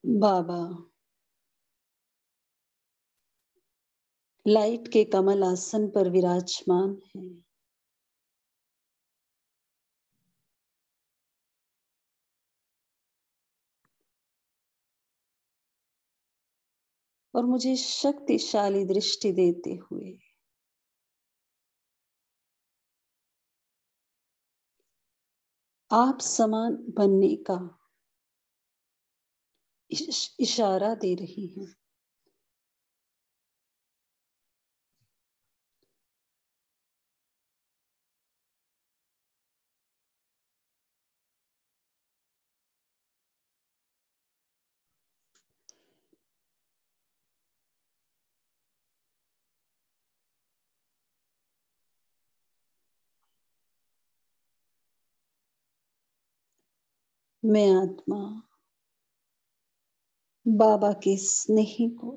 बाबा light के कमल आसन पर विराजमान है। और मुझे शक्तिशाली दृष्टि देते हुए आप समान बनने का इशारा दे रही हैं। मैं आत्मा बाबा के स्नेह को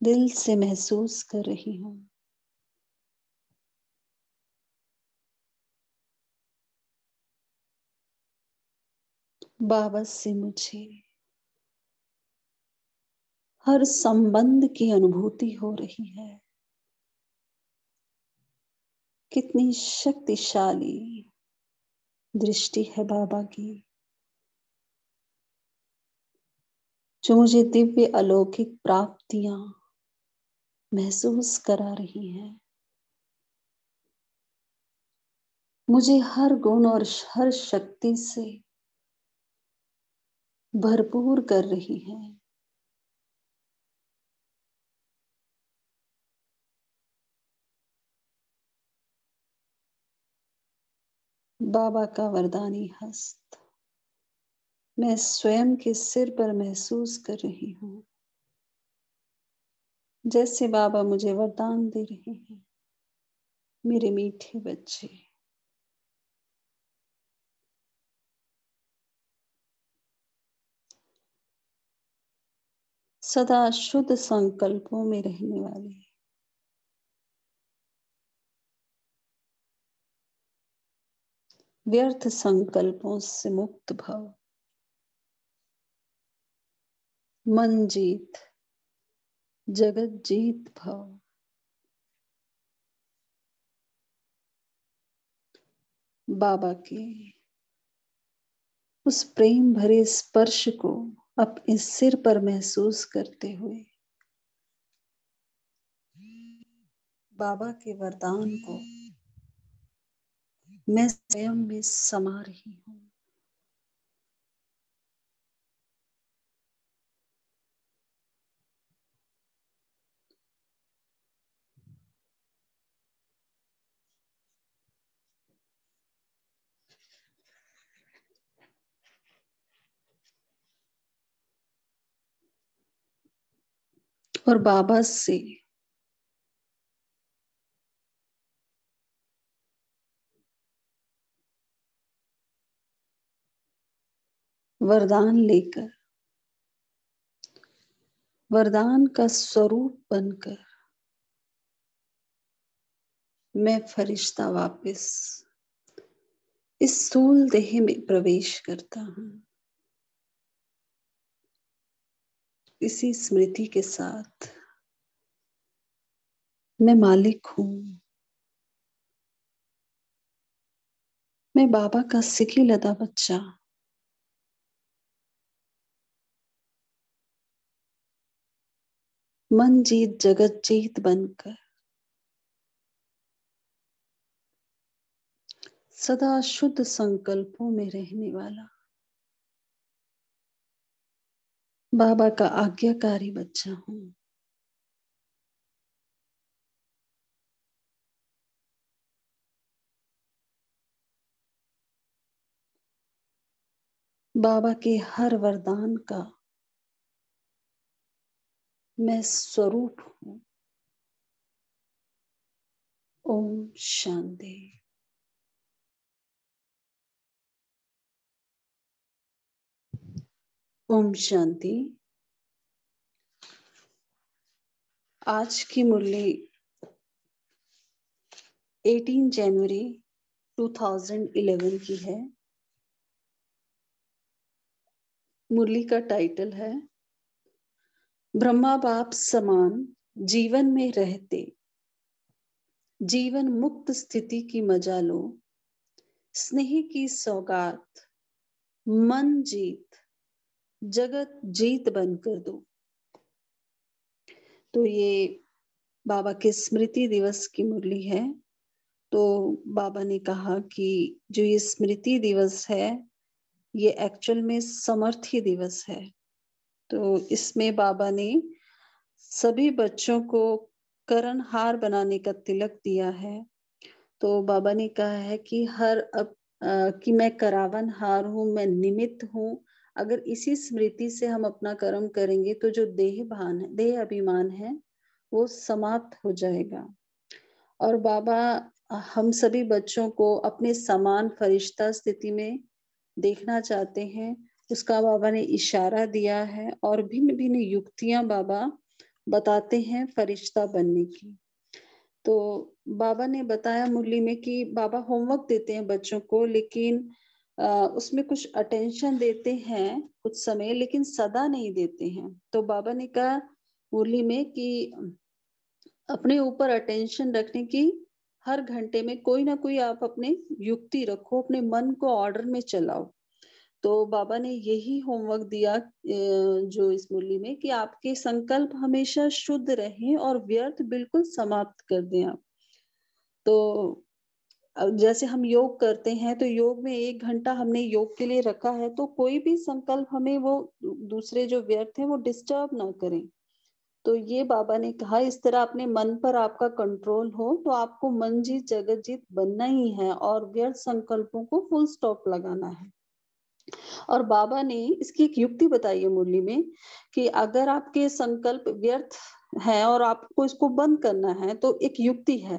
दिल से महसूस कर रही हूँ। बाबा से मुझे हर संबंध की अनुभूति हो रही है। कितनी शक्तिशाली दृष्टि है बाबा की, जो मुझे दिव्य अलौकिक प्राप्तियां महसूस करा रही है। मुझे हर गुण और हर शक्ति से भरपूर कर रही है। बाबा का वरदानी हस्त मैं स्वयं के सिर पर महसूस कर रही हूँ, जैसे बाबा मुझे वरदान दे रहे हैं। मेरे मीठे बच्चे, सदा शुद्ध संकल्पों में रहने वाले, व्यर्थ संकल्पों से मुक्त भव। मन जीत जगत जीत भव। बाबा के उस प्रेम भरे स्पर्श को अपने सिर पर महसूस करते हुए बाबा के वरदान को मैं स्वयं में समा रही हूँ। और बाबा से वरदान लेकर, वरदान का स्वरूप बनकर मैं फरिश्ता वापस इस स्थूल देह में प्रवेश करता हूँ। इसी स्मृति के साथ मैं मालिक हूँ। मैं बाबा का सिकी लदा बच्चा, मन जीत जगत जीत बनकर सदा शुद्ध संकल्पों में रहने वाला बाबा का आज्ञाकारी बच्चा हूँ। बाबा के हर वरदान का मैं स्वरूप हूँ। ओम शांति। ओम शांति। आज की मुरली 18 जनवरी 2011 की है। मुरली का टाइटल है ब्रह्मा बाप समान जीवन में रहते, जीवन मुक्त स्थिति की मजा लो, स्नेह की सौगात, मन जीत, जगत जीत बनकर दो। तो ये बाबा के स्मृति दिवस की मुरली है। तो बाबा ने कहा कि जो ये स्मृति दिवस है ये एक्चुअल में समर्थी दिवस है। तो इसमें बाबा ने सभी बच्चों को करणहार बनाने का तिलक दिया है। तो बाबा ने कहा है कि कि मैं करावन हार हूँ, मैं निमित्त हूँ। अगर इसी स्मृति से हम अपना कर्म करेंगे तो जो देह भान है, देह अभिमान है, वो समाप्त हो जाएगा। और बाबा हम सभी बच्चों को अपने समान फरिश्ता स्थिति में देखना चाहते हैं। उसका बाबा ने इशारा दिया है और भिन्न भिन्न युक्तियां बाबा बताते हैं फरिश्ता बनने की। तो बाबा ने बताया मुरली में कि बाबा होमवर्क देते हैं बच्चों को, लेकिन उसमें कुछ अटेंशन देते हैं कुछ समय, लेकिन सदा नहीं देते हैं। तो बाबा ने कहा मुरली में कि अपने ऊपर अटेंशन रखने की हर घंटे में कोई ना कोई आप अपने युक्ति रखो, अपने मन को ऑर्डर में चलाओ। तो बाबा ने यही होमवर्क दिया जो इस मुरली में, कि आपके संकल्प हमेशा शुद्ध रहें और व्यर्थ बिल्कुल समाप्त कर दें आप। तो जैसे हम योग करते हैं तो योग में 1 घंटा हमने योग के लिए रखा है, तो कोई भी संकल्प हमें वो दूसरे जो व्यर्थ है वो डिस्टर्ब ना करें। तो ये बाबा ने कहा इस तरह अपने मन पर आपका कंट्रोल हो तो आपको मन जीत जगत जीत बनना ही है और व्यर्थ संकल्पों को फुल स्टॉप लगाना है। और बाबा ने इसकी एक युक्ति बताई है मुरली में कि अगर आपके संकल्प व्यर्थ है और आपको इसको बंद करना है तो एक युक्ति है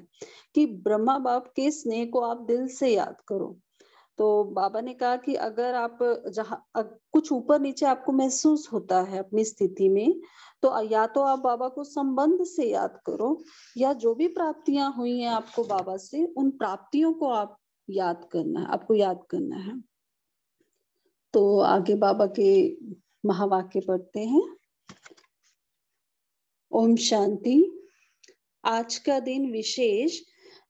कि ब्रह्मा बाप के स्नेह को आप दिल से याद करो। तो बाबा ने कहा कि अगर आप कुछ ऊपर नीचे आपको महसूस होता है अपनी स्थिति में, तो या तो आप बाबा को संबंध से याद करो, या जो भी प्राप्तियां हुई हैं आपको बाबा से, उन प्राप्तियों को आप आपको याद करना है। तो आगे बाबा के महावाक्य पढ़ते हैं। ओम शांति। आज का दिन विशेष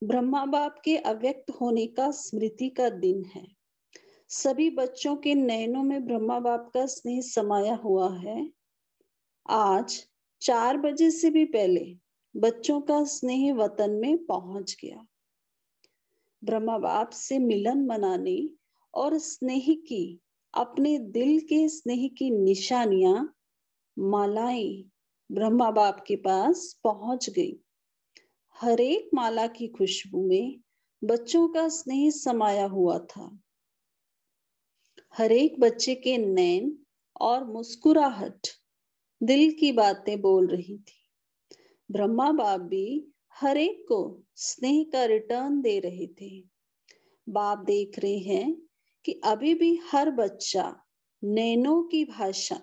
ब्रह्मा बाप के अव्यक्त होने का स्मृति का दिन है। सभी बच्चों के नयनों में ब्रह्मा बाप का स्नेह समाया हुआ है। आज 4 बजे से भी पहले बच्चों का स्नेह वतन में पहुंच गया। ब्रह्मा बाप से मिलन मनाने और स्नेह की, अपने दिल के स्नेह की निशानियां, मालाएं ब्रह्मा बाप के पास पहुंच गई। हर एक माला की खुशबू में बच्चों का स्नेह समाया हुआ था। हर एक बच्चे के नैन और मुस्कुराहट दिल की बातें बोल रही थी। ब्रह्मा बाप भी हर एक को स्नेह का रिटर्न दे रहे थे। बाप देख रहे हैं कि अभी भी हर बच्चा नैनों की भाषा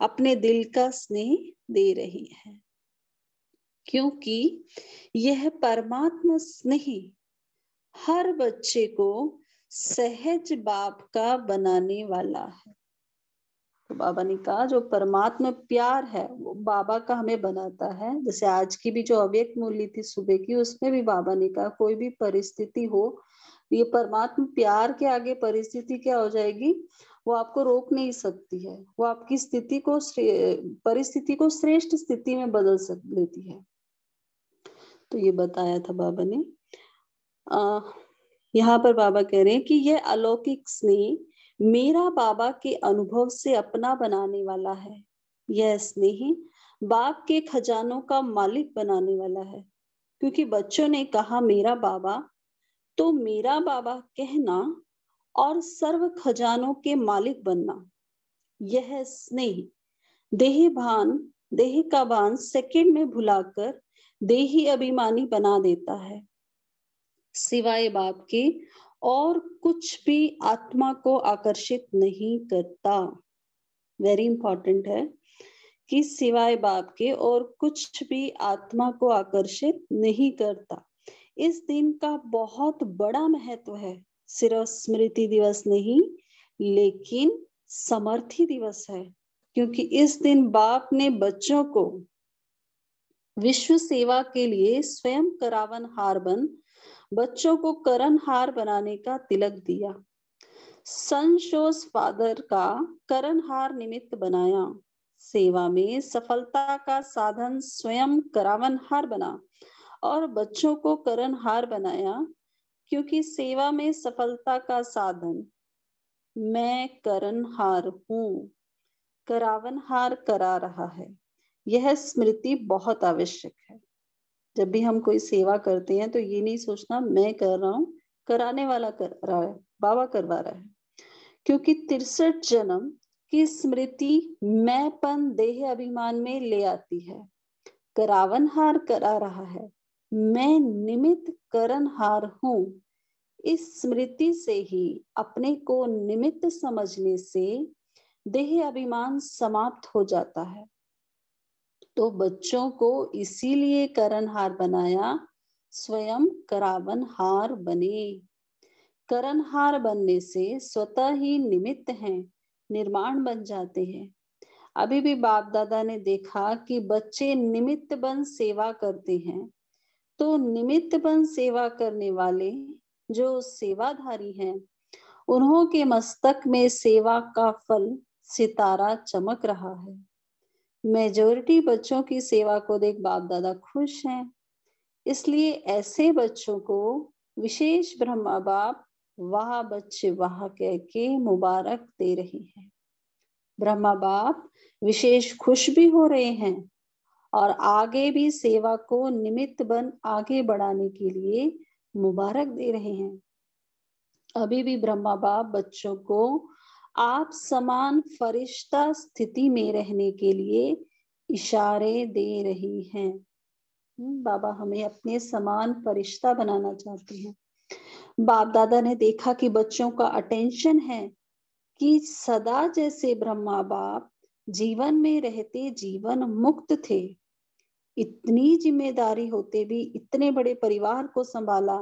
अपने दिल का स्नेह दे रही है, क्योंकि यह परमात्मा स्नेह हर बच्चे को सहज बाप का बनाने वाला है। तो बाबा ने कहा जो परमात्मा प्यार है वो बाबा का हमें बनाता है। जैसे आज की भी जो अव्यक्त मुरली थी सुबह की, उसमें भी बाबा ने कहा कोई भी परिस्थिति हो, ये परमात्मा प्यार के आगे परिस्थिति क्या हो जाएगी, वो आपको रोक नहीं सकती है। वो आपकी स्थिति को, परिस्थिति को श्रेष्ठ स्थिति में बदल लेती है। तो ये बताया था बाबा ने। यहाँ पर बाबा कह रहे हैं कि यह अलौकिक स्नेह मेरा बाबा के अनुभव से अपना बनाने वाला है। यह स्नेह बाप के खजानों का मालिक बनाने वाला है। क्योंकि बच्चों ने कहा मेरा बाबा, तो मेरा बाबा कहना और सर्व खजानों के मालिक बनना, यह स्नेह देह का भान सेकंड में भुलाकर देही अभिमानी बना देता है। सिवाय बाप के और कुछ भी आत्मा को आकर्षित नहीं करता। वेरी इंपॉर्टेंट है कि सिवाय बाप के और कुछ भी आत्मा को आकर्षित नहीं करता। इस दिन का बहुत बड़ा महत्व है। सिर्फ स्मृति दिवस नहीं, लेकिन समर्थी दिवस है, क्योंकि इस दिन बाप ने बच्चों को विश्व सेवा के लिए स्वयं करावनहार बन बच्चों को करणहार बनाने का तिलक दिया। संशोस फादर का करणहार निमित्त बनाया। सेवा में सफलता का साधन स्वयं करावनहार बना और बच्चों को करणहार बनाया, क्योंकि सेवा में सफलता का साधन मैं करणहार हूँ, करावनहार करा रहा है। यह स्मृति बहुत आवश्यक है। जब भी हम कोई सेवा करते हैं तो ये नहीं सोचना मैं कर रहा हूँ, कराने वाला कर रहा है, बाबा करवा रहा है। क्योंकि 63 जन्म की स्मृति मैंपन देह अभिमान में ले आती है। करावनहार करा रहा है, मैं निमित्त करणहार हूँ। इस स्मृति से ही अपने को निमित्त समझने से देह अभिमान समाप्त हो जाता है। तो बच्चों को इसीलिए करणहार बनाया, स्वयं करावनहार बने। करणहार बनने से स्वतः ही निमित्त हैं, निर्माण बन जाते हैं। अभी भी बाप दादा ने देखा कि बच्चे निमित्त बन सेवा करते हैं, तो निमित्त बन सेवा करने वाले जो सेवाधारी हैं, उन्हों के मस्तक में सेवा का फल सितारा चमक रहा है। मेजॉरिटी बच्चों की सेवा को देख बाप दादा खुश हैं, इसलिए ऐसे बच्चों को विशेष ब्रह्मा बाप वाह बच्चे वाह कह के मुबारक दे रही है। ब्रह्मा बाप विशेष खुश भी हो रहे हैं और आगे भी सेवा को निमित्त बन आगे बढ़ाने के लिए मुबारक दे रहे हैं। अभी भी ब्रह्मा बाप बच्चों को आप समान फरिश्ता स्थिति में रहने के लिए इशारे दे रही हैं। बाबा हमें अपने समान फरिश्ता बनाना चाहते हैं। बाप दादा ने देखा कि बच्चों का अटेंशन है कि सदा जैसे ब्रह्मा बाप जीवन में रहते जीवन मुक्त थे, इतनी जिम्मेदारी होते भी इतने बड़े परिवार को संभाला,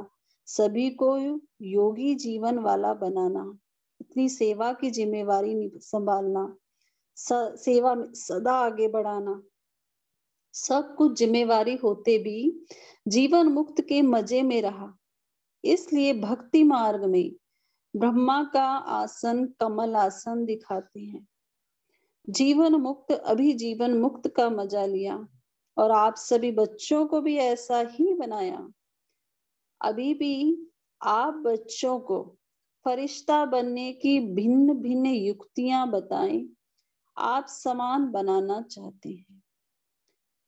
सभी को योगी जीवन वाला बनाना, इतनी सेवा की जिम्मेवारी संभालना, सेवा में सदा आगे बढ़ाना, सब कुछ जिम्मेवारी होते भी जीवन मुक्त के मजे में रहा। इसलिए भक्ति मार्ग में ब्रह्मा का आसन कमल आसन दिखाते हैं। जीवन मुक्त अभी जीवन मुक्त का मजा लिया और आप सभी बच्चों को भी ऐसा ही बनाया। अभी भी आप बच्चों को फरिश्ता बनने की भिन्न भिन्न युक्तियां बताएं, आप समान बनाना चाहते हैं।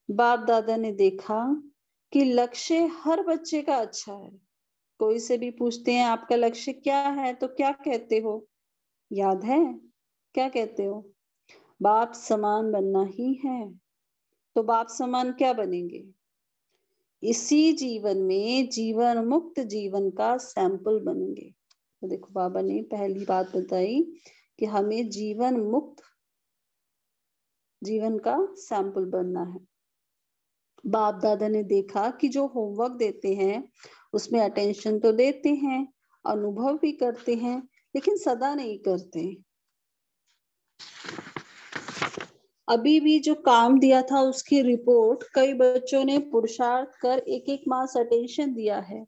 बाप दादा ने देखा कि लक्ष्य हर बच्चे का अच्छा है। कोई से भी पूछते हैं आपका लक्ष्य क्या है, तो क्या कहते हो? याद है क्या कहते हो? बाप समान बनना ही है। तो बाप समान क्या बनेंगे? इसी जीवन में जीवन मुक्त जीवन का सैंपल बनेंगे। तो देखो बाबा ने पहली बात बताई कि हमें जीवन मुक्त जीवन का सैंपल बनना है। बाप दादा ने देखा कि जो होमवर्क देते हैं उसमें अटेंशन तो देते हैं, अनुभव भी करते हैं, लेकिन सदा नहीं करते। अभी भी जो काम दिया था उसकी रिपोर्ट कई बच्चों ने पुरुषार्थ कर एक मास अटेंशन दिया है।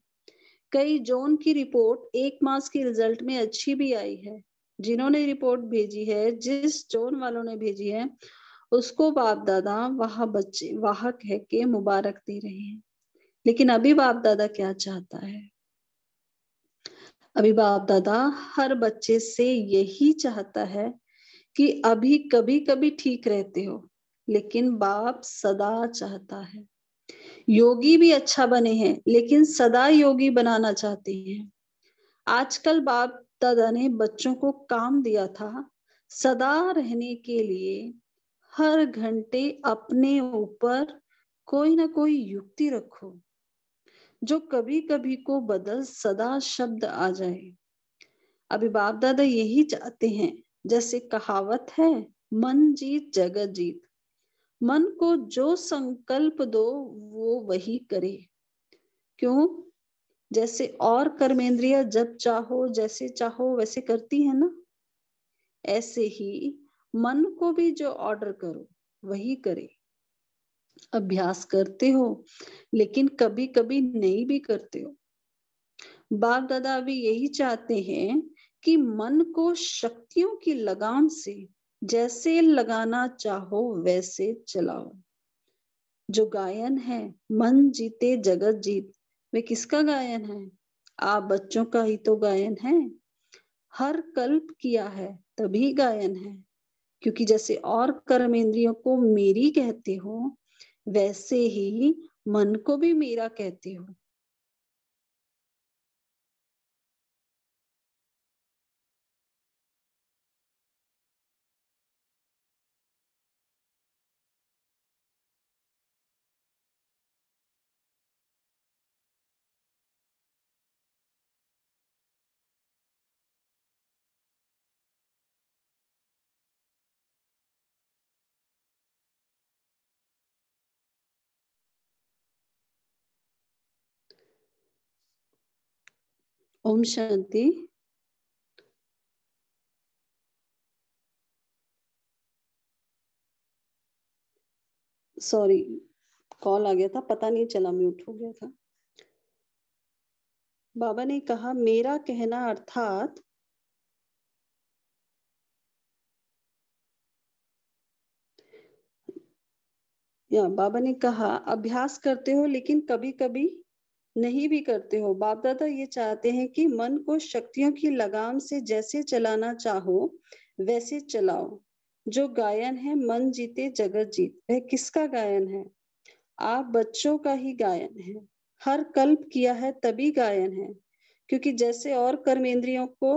कई जोन की रिपोर्ट 1 मास की रिजल्ट में अच्छी भी आई है। जिन्होंने रिपोर्ट भेजी है, जिस जोन वालों ने भेजी है, उसको बाप दादा वह बच्चे वाह कह के मुबारक दे रहे हैं। लेकिन अभी बाप दादा क्या चाहता है? अभी बाप दादा हर बच्चे से यही चाहता है कि अभी कभी कभी ठीक रहते हो, लेकिन बाप सदा चाहता है। योगी भी अच्छा बने हैं, लेकिन सदा योगी बनाना चाहते हैं। आजकल बाप दादा ने बच्चों को काम दिया था सदा रहने के लिए हर घंटे अपने ऊपर कोई ना कोई युक्ति रखो जो कभी कभी को बदल सदा शब्द आ जाए। अभी बाप दादा यही चाहते हैं, जैसे कहावत है, मन जीत जगत जीत। मन को जो संकल्प दो वो वही करे। क्यों? जैसे और कर्मेंद्रिया जब चाहो जैसे चाहो वैसे करती है ना, ऐसे ही मन को भी जो ऑर्डर करो वही करे। अभ्यास करते हो लेकिन कभी कभी नहीं भी करते हो। बाप दादा अभी यही चाहते हैं कि मन को शक्तियों की लगाम से जैसे लगाना चाहो वैसे चलाओ। जो गायन है मन जीते जगत जीत, वे किसका गायन है? आप बच्चों का ही तो गायन है। हर कल्प किया है तभी गायन है, क्योंकि जैसे और कर्मेंद्रियों को मेरी कहते हो वैसे ही मन को भी मेरा कहते हो। ओम शांति। सॉरी, कॉल आ गया था, पता नहीं चला, म्यूट हो गया था। बाबा ने कहा मेरा कहना अर्थात या बाबा ने कहा अभ्यास करते हो लेकिन कभी कभी नहीं भी करते हो। बाप दादा ये चाहते हैं कि मन को शक्तियों की लगाम से जैसे चलाना चाहो वैसे चलाओ। जो गायन है मन जीते जगत जीत, वह किसका गायन है? आप बच्चों का ही गायन है। हर कल्प किया है तभी गायन है, क्योंकि जैसे और कर्मेंद्रियों को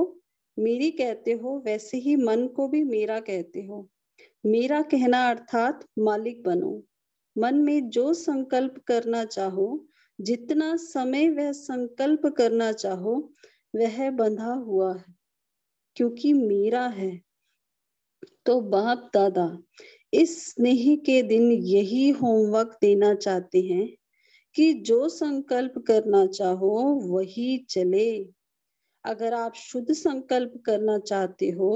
मेरी कहते हो वैसे ही मन को भी मेरा कहते हो। मेरा कहना अर्थात मालिक बनो। मन में जो संकल्प करना चाहो, जितना समय वह संकल्प करना चाहो, वह बंधा हुआ है क्योंकि मेरा है। तो बाप दादा इस स्नेह के दिन यही होमवर्क देना चाहते हैं कि जो संकल्प करना चाहो वही चले। अगर आप शुद्ध संकल्प करना चाहते हो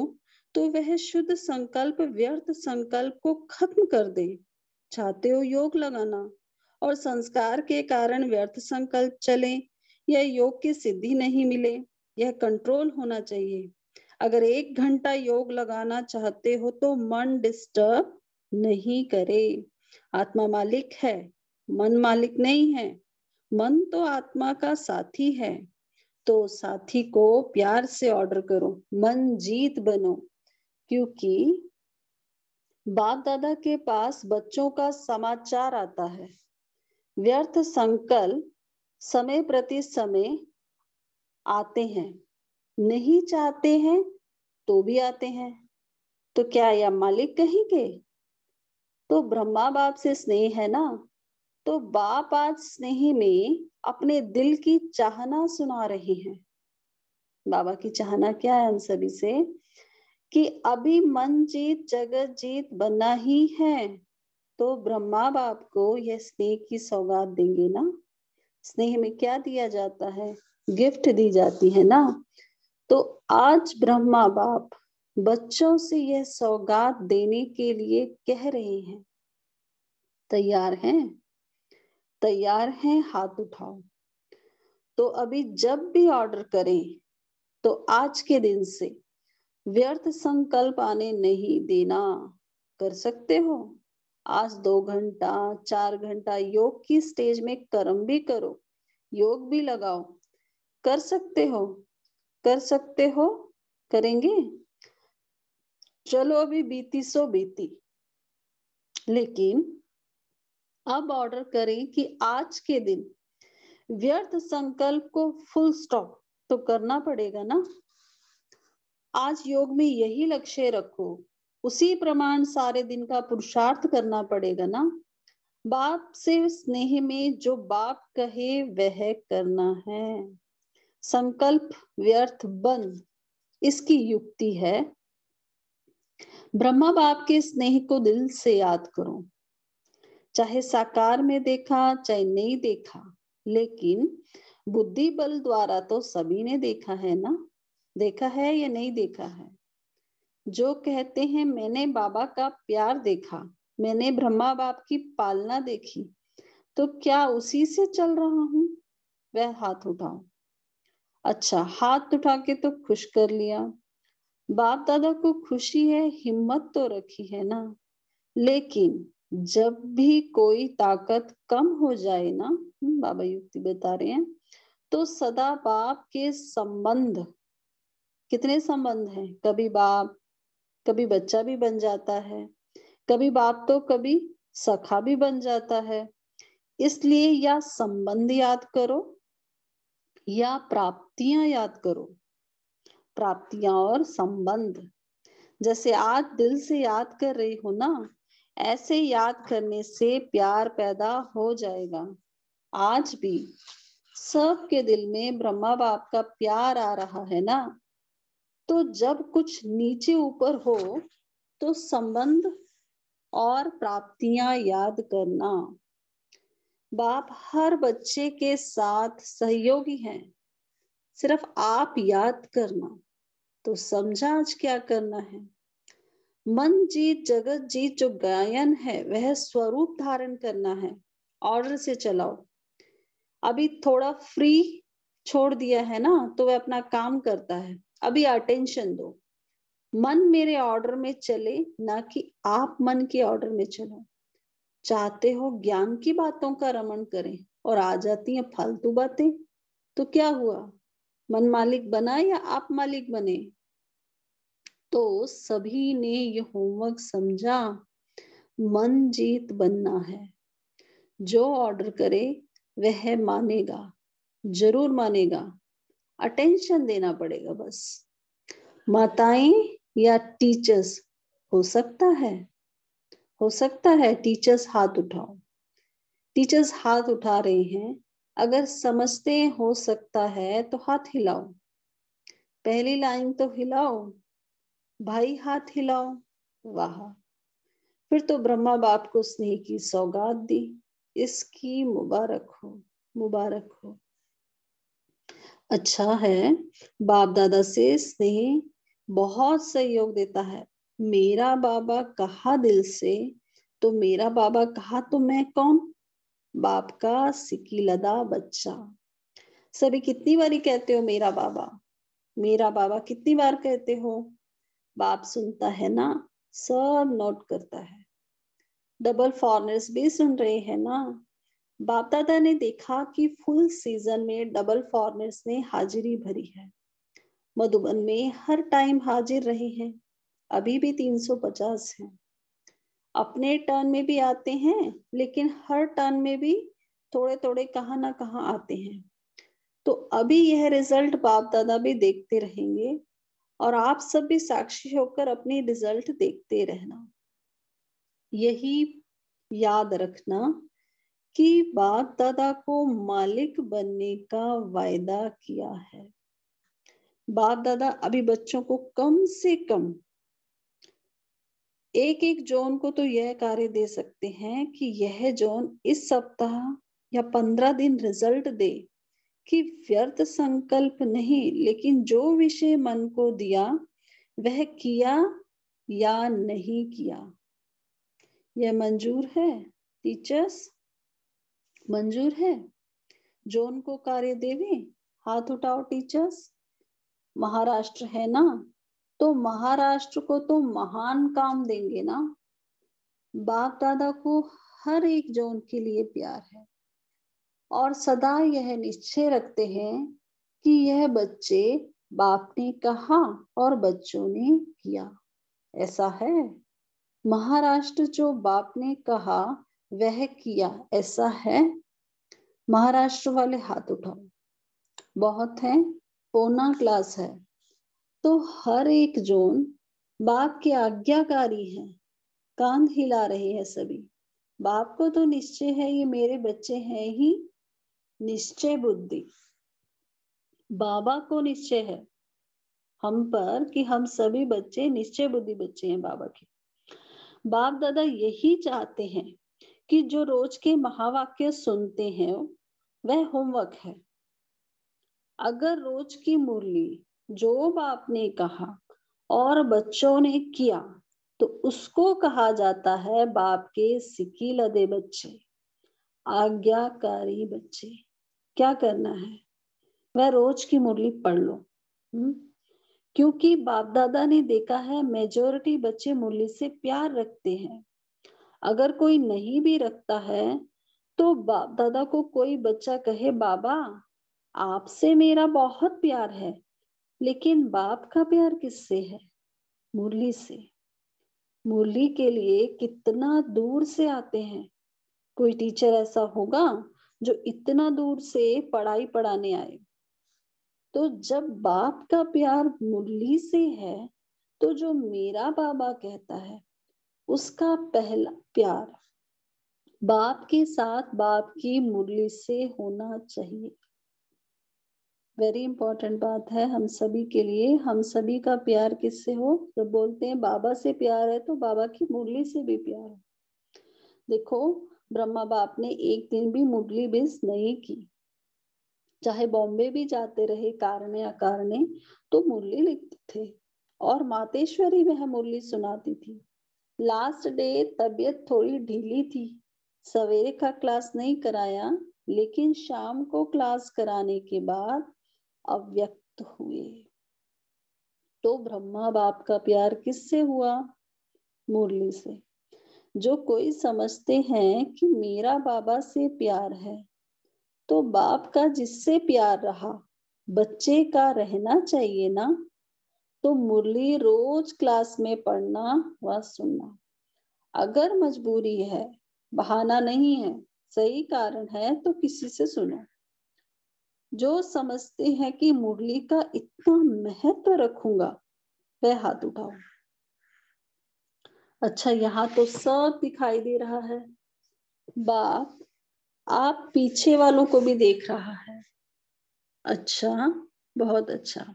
तो वह शुद्ध संकल्प व्यर्थ संकल्प को खत्म कर दे। चाहते हो योग लगाना और संस्कार के कारण व्यर्थ संकल्प चले या योग की सिद्धि नहीं मिले, यह कंट्रोल होना चाहिए। अगर 1 घंटा योग लगाना चाहते हो तो मन डिस्टर्ब नहीं करे। आत्मा मालिक है, मन मालिक नहीं है। मन तो आत्मा का साथी है, तो साथी को प्यार से ऑर्डर करो, मन जीत बनो। क्योंकि बाप दादा के पास बच्चों का समाचार आता है। व्यर्थ संकल्प समय प्रति समय आते हैं, नहीं चाहते हैं तो भी आते हैं। तो क्या यह मालिक कहेंगे? तो ब्रह्मा बाप से स्नेह है ना, तो बाप आज स्नेह में अपने दिल की चाहना सुना रहे हैं। बाबा की चाहना क्या है हम सभी से? कि अभी मन जीत जगत जीत बनना ही है, तो ब्रह्मा बाप को यह स्नेह की सौगात देंगे ना। स्नेह में क्या दिया जाता है? गिफ्ट दी जाती है ना। तो आज ब्रह्मा बाप बच्चों से यह सौगात देने के लिए कह रहे हैं। तैयार हैं? तैयार हैं? हाथ उठाओ। तो अभी जब भी ऑर्डर करें तो आज के दिन से व्यर्थ संकल्प आने नहीं देना। कर सकते हो? आज 2 घंटा 4 घंटा योग की स्टेज में कर्म भी करो, योग भी लगाओ। कर सकते हो? कर सकते हो? करेंगे? चलो अभी बीती सो बीती, लेकिन अब ऑर्डर करें कि आज के दिन व्यर्थ संकल्प को फुल स्टॉप तो करना पड़ेगा ना। आज योग में यही लक्ष्य रखो, उसी प्रमाण सारे दिन का पुरुषार्थ करना पड़ेगा ना। बाप से स्नेह में जो बाप कहे वह करना है। संकल्प व्यर्थ बंद, इसकी युक्ति है ब्रह्मा बाप के स्नेह को दिल से याद करो। चाहे साकार में देखा चाहे नहीं देखा, लेकिन बुद्धि बल द्वारा तो सभी ने देखा है ना। देखा है या नहीं देखा है? जो कहते हैं मैंने बाबा का प्यार देखा, मैंने ब्रह्मा बाप की पालना देखी, तो क्या उसी से चल रहा हूँ? वह हाथ उठाओ। अच्छा, हाथ उठा के तो खुश कर लिया। बाप दादा को खुशी है, हिम्मत तो रखी है ना। लेकिन जब भी कोई ताकत कम हो जाए ना, बाबा युक्ति बता रहे हैं, तो सदा बाप के संबंध, कितने संबंध हैं, कभी बाप, कभी बच्चा भी बन जाता है, कभी बाप तो कभी सखा भी बन जाता है। इसलिए या संबंध याद करो या प्राप्तियां याद करो। प्राप्तियां और संबंध, जैसे आज दिल से याद कर रही हो ना, ऐसे याद करने से प्यार पैदा हो जाएगा। आज भी सबके दिल में ब्रह्मा बाप का प्यार आ रहा है ना। तो जब कुछ नीचे ऊपर हो तो संबंध और प्राप्तियां याद करना। बाप हर बच्चे के साथ सहयोगी हैं, सिर्फ आप याद करना। तो समझा आज क्या करना है। मन जीत जगत जीत जो गायन है वह स्वरूप धारण करना है। ऑर्डर से चलाओ। अभी थोड़ा फ्री छोड़ दिया है ना, तो वह अपना काम करता है। अभी अटेंशन दो। मन मेरे ऑर्डर में चले, ना कि आप मन के ऑर्डर में चलो। चाहते हो ज्ञान की बातों का रमण करें और आ जाती हैं फालतू बातें, तो क्या हुआ? मन मालिक बना या आप मालिक बने? तो सभी ने ये होमवर्क समझा। मन जीत बनना है। जो ऑर्डर करे वह मानेगा, जरूर मानेगा। अटेंशन देना पड़ेगा बस। माताएं या टीचर्स, हो सकता है टीचर्स हाथ उठाओ। टीचर्स हाथ उठा रहे हैं। अगर समझते हो सकता है तो हाथ हिलाओ। पहली लाइन तो हिलाओ भाई, हाथ हिलाओ। वाह, फिर तो ब्रह्मा बाप को स्नेह की सौगात दी। इसकी मुबारक हो, मुबारक हो। अच्छा है, बाप दादा से स्नेह बहुत सहयोग देता है। मेरा बाबा कहा दिल से, तो मेरा बाबा कहा तो मैं कौन? बाप का सिकीलदा बच्चा। सभी कितनी बारी कहते हो मेरा बाबा, मेरा बाबा कितनी बार कहते हो? बाप सुनता है ना, सब नोट करता है। डबल फॉरनर्स भी सुन रहे हैं ना। बाप दादा ने देखा कि फुल सीजन में डबल फॉरनर्स ने हाजिरी भरी है। मधुबन में हर टाइम हाजिर रहे हैं। अभी भी 350 हैं। अपने टर्न में भी आते हैं, लेकिन हर टर्न में भी थोड़े थोड़े कहाँ ना कहाँ आते हैं। तो अभी यह रिजल्ट बाप दादा भी देखते रहेंगे और आप सब भी साक्षी होकर अपनी रिजल्ट देखते रहना। यही याद रखना कि बाप दादा को मालिक बनने का वायदा किया है। बाप दादा अभी बच्चों को कम से कम एक एक जोन को तो यह कार्य दे सकते हैं कि यह जोन इस सप्ताह या 15 दिन रिजल्ट दे कि व्यर्थ संकल्प नहीं, लेकिन जो विषय मन को दिया वह किया या नहीं किया। यह मंजूर है टीचर्स? मंजूर है? जोन को कार्य देवे? हाथ उठाओ टीचर्स। महाराष्ट्र है ना, तो महाराष्ट्र को तो महान काम देंगे ना। बाप दादा को हर एक जोन के लिए प्यार है और सदा यह निश्चय रखते हैं कि यह बच्चे बाप ने कहा और बच्चों ने किया। ऐसा है? महाराष्ट्र जो बाप ने कहा वह किया, ऐसा है? महाराष्ट्र वाले हाथ उठाओ। बहुत है, पौना क्लास है। तो हर एक जोन बाप के आज्ञाकारी है। कान हिला रहे हैं सभी। बाप को तो निश्चय है ये मेरे बच्चे हैं ही। निश्चय बुद्धि बाबा को निश्चय है हम पर कि हम सभी बच्चे निश्चय बुद्धि बच्चे हैं बाबा के। बाप दादा यही चाहते हैं कि जो रोज के महावाक्य सुनते हैं वह होमवर्क है। अगर रोज की मुरली जो बाप ने कहा और बच्चों ने किया तो उसको कहा जाता है बाप के सिक्की लदे बच्चे, आज्ञाकारी बच्चे। क्या करना है? वह रोज की मुरली पढ़ लो। क्योंकि बाप दादा ने देखा है मेजोरिटी बच्चे मुरली से प्यार रखते हैं। अगर कोई नहीं भी रखता है तो बाप दादा को कोई बच्चा कहे बाबा आपसे मेरा बहुत प्यार है, लेकिन बाप का प्यार किससे है? मुरली से। मुरली के लिए कितना दूर से आते हैं। कोई टीचर ऐसा होगा जो इतना दूर से पढ़ाई पढ़ाने आए। तो जब बाप का प्यार मुरली से है तो जो मेरा बाबा कहता है उसका पहला प्यार बाप के साथ बाप की मुरली से होना चाहिए। वेरी इंपॉर्टेंट बात है हम सभी के लिए। हम सभी का प्यार किससे हो? जब बोलते हैं बाबा से प्यार है तो बाबा की मुरली से भी प्यार है। देखो ब्रह्मा बाप ने एक दिन भी मुरली मिस नहीं की। चाहे बॉम्बे भी जाते रहे कारणे अकारणे तो मुरली लिखते थे और मातेश्वरी में मुरली सुनाती थी। लास्ट डे तबीयत थोड़ी ढीली थी, सवेरे का क्लास नहीं कराया, लेकिन शाम को क्लास कराने के बाद अव्यक्त हुए। तो ब्रह्मा बाप का प्यार किससे हुआ? मुरली से। जो कोई समझते हैं कि मेरा बाबा से प्यार है तो बाप का जिससे प्यार रहा बच्चे का रहना चाहिए ना। तो मुरली रोज क्लास में पढ़ना व सुनना। अगर मजबूरी है, बहाना नहीं है, सही कारण है तो किसी से सुनो। जो समझते हैं कि मुरली का इतना महत्व रखूंगा वह हाथ उठाओ। अच्छा यहाँ तो सब दिखाई दे रहा है। बाप आप पीछे वालों को भी देख रहा है। अच्छा, बहुत अच्छा।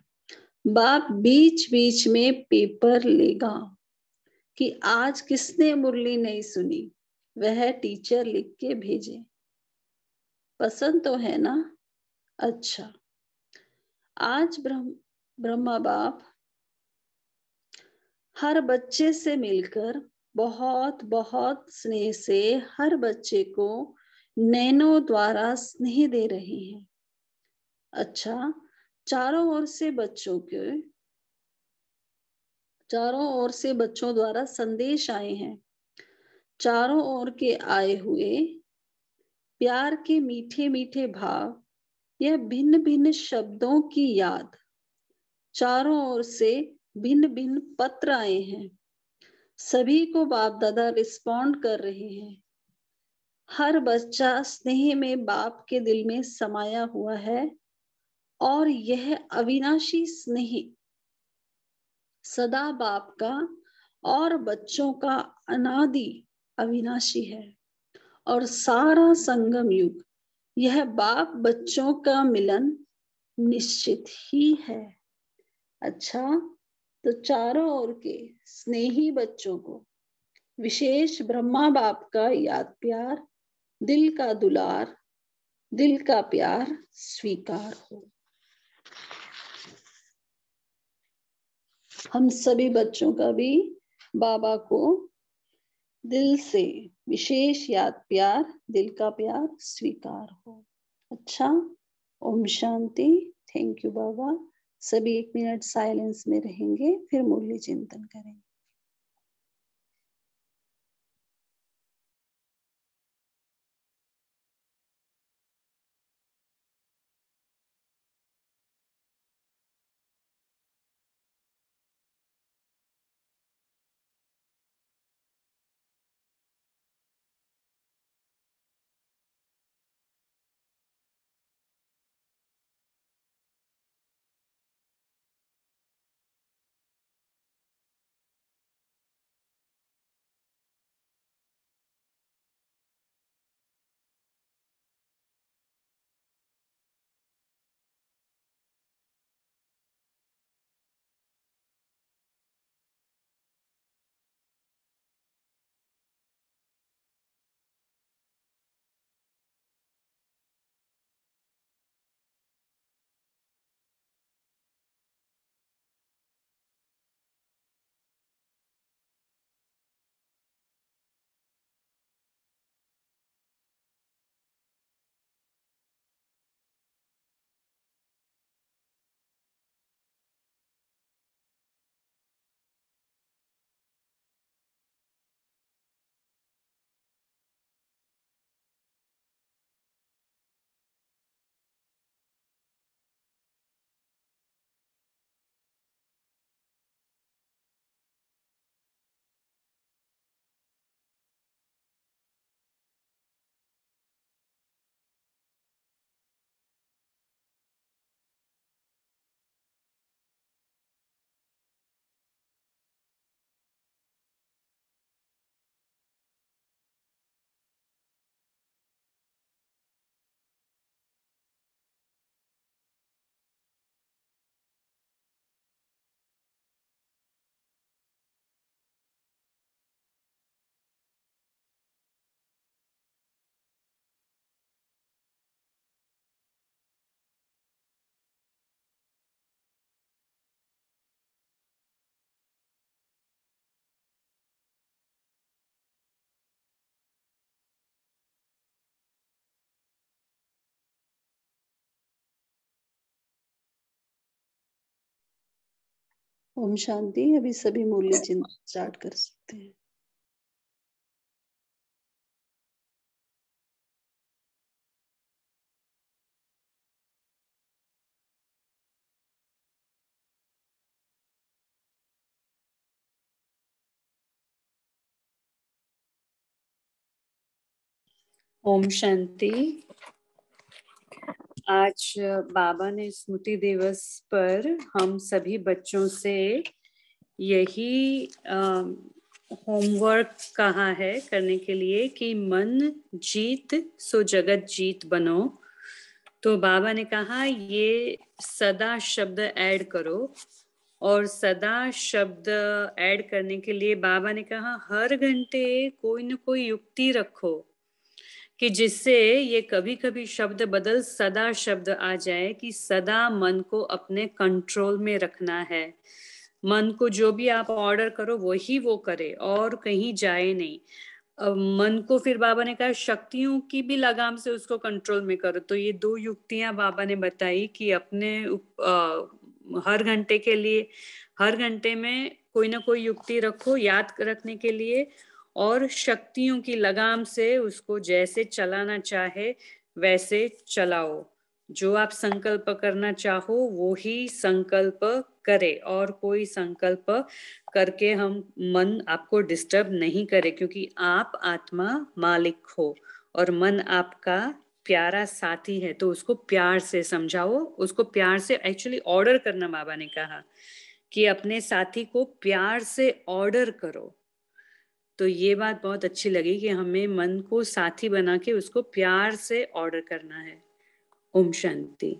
बाप बीच बीच में पेपर लेगा कि आज किसने मुरली नहीं सुनी, वह टीचर लिख के भेजे। पसंद तो है ना? अच्छा, आज ब्रह्मा बाप हर बच्चे से मिलकर बहुत बहुत स्नेह से हर बच्चे को नैनो द्वारा स्नेह दे रहे हैं। अच्छा, चारों ओर से बच्चों द्वारा संदेश आए हैं। चारों ओर के आए हुए प्यार के मीठे मीठे भाव, यह भिन्न भिन्न शब्दों की याद। चारों ओर से भिन्न भिन्न पत्र आए हैं। सभी को बाप दादा रिस्पॉन्ड कर रहे हैं। हर बच्चा स्नेह में बाप के दिल में समाया हुआ है और यह अविनाशी स्नेह सदा बाप का और बच्चों का अनादि अविनाशी है। और सारा संगम युग यह बाप बच्चों का मिलन निश्चित ही है। अच्छा, तो चारों ओर के स्नेही बच्चों को विशेष ब्रह्मा बाप का याद प्यार, दिल का दुलार, दिल का प्यार स्वीकार हो। हम सभी बच्चों का भी बाबा को दिल से विशेष याद प्यार, दिल का प्यार स्वीकार हो। अच्छा, ओम शांति। थैंक यू बाबा। सभी 1 मिनट साइलेंस में रहेंगे, फिर मुरली चिंतन करेंगे। ओम शांति। अभी सभी मुरली चिंतन स्टार्ट कर सकते हैं। ओम शांति। आज बाबा ने स्मृति दिवस पर हम सभी बच्चों से यही होमवर्क कहा है करने के लिए कि मन जीत सो जगत जीत बनो। तो बाबा ने कहा ये सदा शब्द ऐड करो, और सदा शब्द ऐड करने के लिए बाबा ने कहा हर घंटे कोई न कोई युक्ति रखो कि जिससे ये कभी कभी शब्द बदल सदा शब्द आ जाए, कि सदा मन को अपने कंट्रोल में रखना है। मन को जो भी आप ऑर्डर करो वही वो करे और कहीं जाए नहीं। मन को फिर बाबा ने कहा शक्तियों की भी लगाम से उसको कंट्रोल में करो। तो ये दो युक्तियां बाबा ने बताई कि अपने हर घंटे के लिए, हर घंटे में कोई ना कोई युक्ति रखो याद रखने के लिए, और शक्तियों की लगाम से उसको जैसे चलाना चाहे वैसे चलाओ। जो आप संकल्प करना चाहो वो ही संकल्प करे, और कोई संकल्प करके हम मन आपको डिस्टर्ब नहीं करे, क्योंकि आप आत्मा मालिक हो और मन आपका प्यारा साथी है। तो उसको प्यार से समझाओ, उसको प्यार से एक्चुअली ऑर्डर करना। बाबा ने कहा कि अपने साथी को प्यार से ऑर्डर करो। तो ये बात बहुत अच्छी लगी कि हमें मन को साथी बना के उसको प्यार से ऑर्डर करना है। ओम शांति।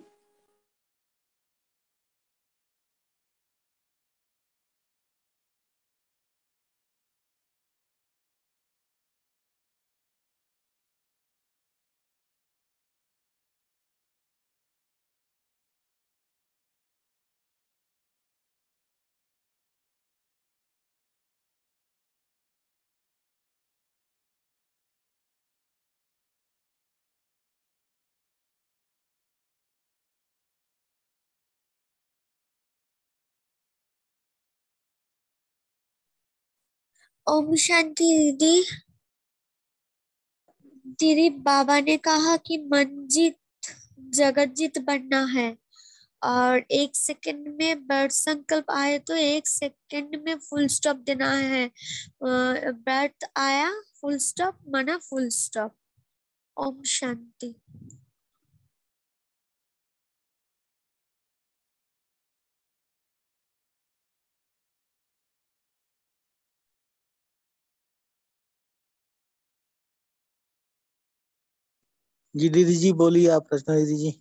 ओम शांति दीदी। दीदी बाबा ने कहा कि मन जीत जगत जीत बनना है, और 1 सेकंड में बर्थ संकल्प आए तो 1 सेकंड में फुल स्टॉप देना है। बर्थ आया फुल स्टॉप माना फुल स्टॉप। ओम शांति। जी दीदी जी बोलिए, आप रचना दीदी जी।